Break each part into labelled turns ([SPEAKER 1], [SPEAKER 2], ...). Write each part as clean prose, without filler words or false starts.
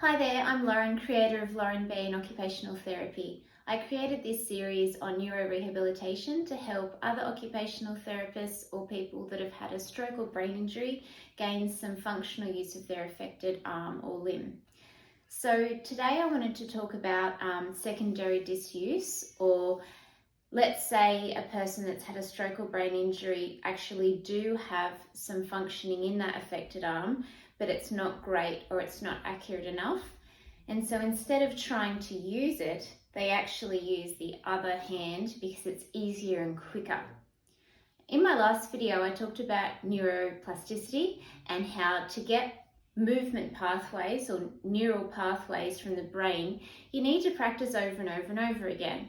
[SPEAKER 1] Hi there, I'm Lauren, creator of Lauren B in Occupational Therapy. I created this series on neurorehabilitation to help other occupational therapists or people that have had a stroke or brain injury gain some functional use of their affected arm or limb. So today I wanted to talk about secondary disuse, or let's say a person that's had a stroke or brain injury actually do have some functioning in that affected arm, but it's not great or it's not accurate enough. And so instead of trying to use it, they actually use the other hand because it's easier and quicker. In my last video, I talked about neuroplasticity and how to get movement pathways or neural pathways from the brain, you need to practice over and over and over again.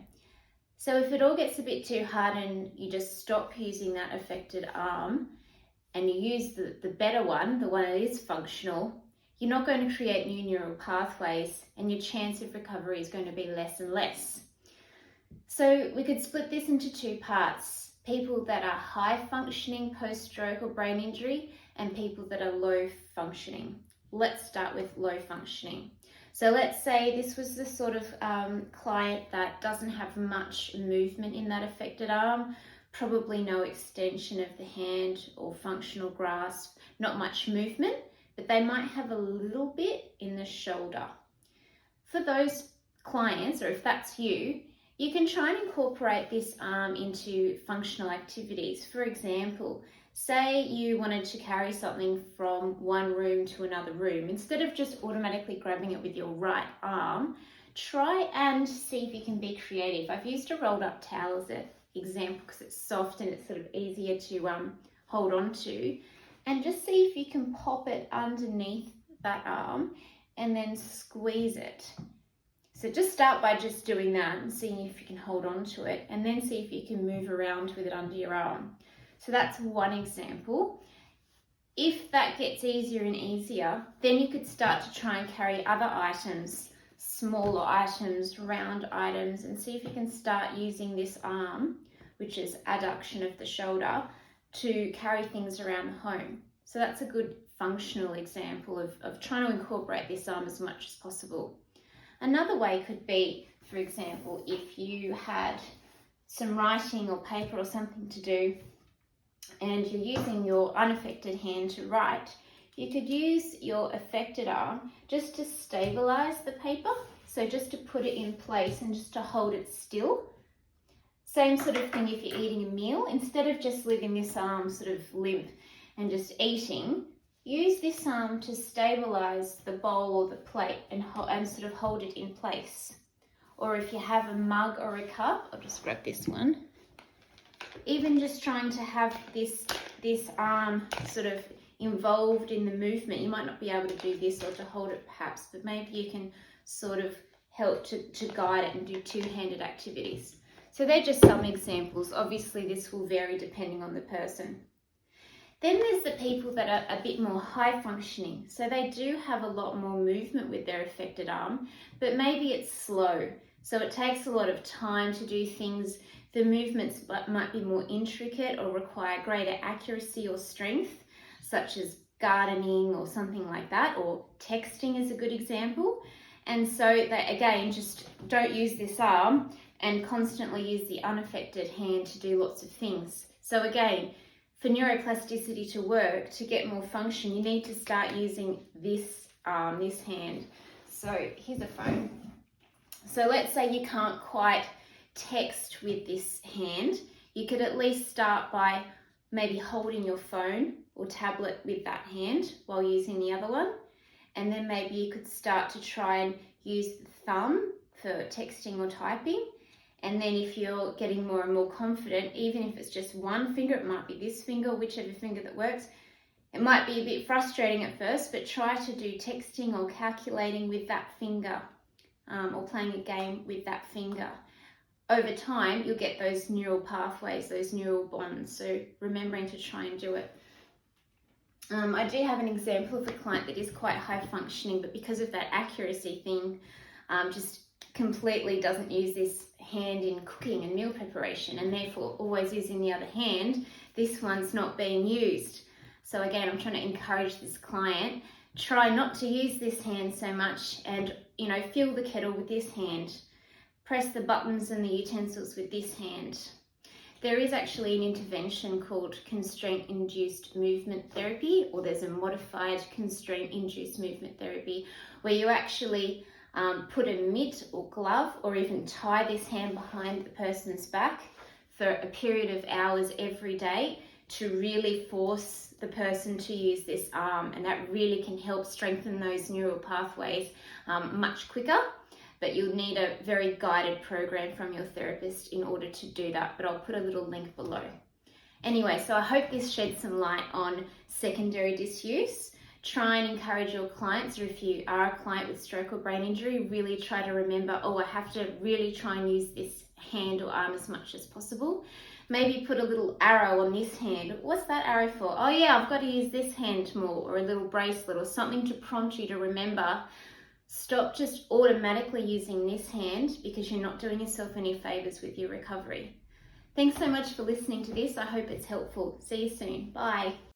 [SPEAKER 1] So if it all gets a bit too hard and you just stop using that affected arm and you use the better one, the one that is functional, you're not going to create new neural pathways and your chance of recovery is going to be less and less. So we could split this into two parts: people that are high functioning post-stroke or brain injury and people that are low functioning. Let's start with low functioning. So let's say this was the sort of client that doesn't have much movement in that affected arm, probably no extension of the hand or functional grasp, not much movement, but they might have a little bit in the shoulder. For those clients, or if that's you, you can try and incorporate this arm into functional activities. For example, say you wanted to carry something from one room to another room. Instead of just automatically grabbing it with your right arm, try and see if you can be creative. I've used a rolled up towel as an example because it's soft and it's sort of easier to hold on to. And just see if you can pop it underneath that arm and then squeeze it. So just start by just doing that and seeing if you can hold on to it, and then see if you can move around with it under your arm. So that's one example. If that gets easier and easier, then you could start to try and carry other items, smaller items, round items, and see if you can start using this arm, which is adduction of the shoulder, to carry things around the home. So that's a good functional example of trying to incorporate this arm as much as possible. Another way could be, for example, if you had some writing or paper or something to do and you're using your unaffected hand to write, you could use your affected arm just to stabilize the paper. So just to put it in place and just to hold it still. Same sort of thing if you're eating a meal. Instead of just leaving this arm sort of limp and just eating, use this arm to stabilize the bowl or the plate and sort of hold it in place. Or if you have a mug or a cup, I'll just grab this one. Even just trying to have this arm sort of involved in the movement. You might not be able to do this or to hold it perhaps, but maybe you can sort of help to guide it and do two-handed activities. So they're just some examples. Obviously this will vary depending on the person. Then there's the people that are a bit more high functioning. So they do have a lot more movement with their affected arm, but maybe it's slow. So it takes a lot of time to do things. The movements might be more intricate or require greater accuracy or strength, such as gardening or something like that, or texting is a good example. And so they, again, just don't use this arm and constantly use the unaffected hand to do lots of things. So again, for neuroplasticity to work, to get more function, you need to start using this arm, this hand. So here's a phone. So let's say you can't quite text with this hand. You could at least start by maybe holding your phone or tablet with that hand while using the other one. And then maybe you could start to try and use the thumb for texting or typing. And then if you're getting more and more confident, even if it's just one finger, it might be this finger, whichever finger that works. It might be a bit frustrating at first, but try to do texting or calculating with that finger, or playing a game with that finger. Over time, you'll get those neural pathways, those neural bonds. So remembering to try and do it. I do have an example of a client that is quite high functioning, but because of that accuracy thing, just completely doesn't use this hand in cooking and meal preparation, and therefore always using the other hand. This one's not being used. So again, I'm trying to encourage this client try not to use this hand so much and, fill the kettle with this hand. Press the buttons and the utensils with this hand. There is actually an intervention called Constraint induced movement therapy, or there's a modified constraint induced movement therapy where you actually put a mitt or glove or even tie this hand behind the person's back for a period of hours every day to really force the person to use this arm, and that really can help strengthen those neural pathways much quicker. But you'll need a very guided program from your therapist in order to do that, but I'll put a little link below. Anyway, so I hope this sheds some light on secondary disuse. Try and encourage your clients, or if you are a client with stroke or brain injury, really try to remember, I have to really try and use this hand or arm as much as possible. Maybe put a little arrow on this hand. What's that arrow for? Oh yeah, I've got to use this hand more, or a little bracelet or something to prompt you to remember. Stop just automatically using this hand, because you're not doing yourself any favours with your recovery. Thanks so much for listening to this. I hope it's helpful. See you soon. Bye.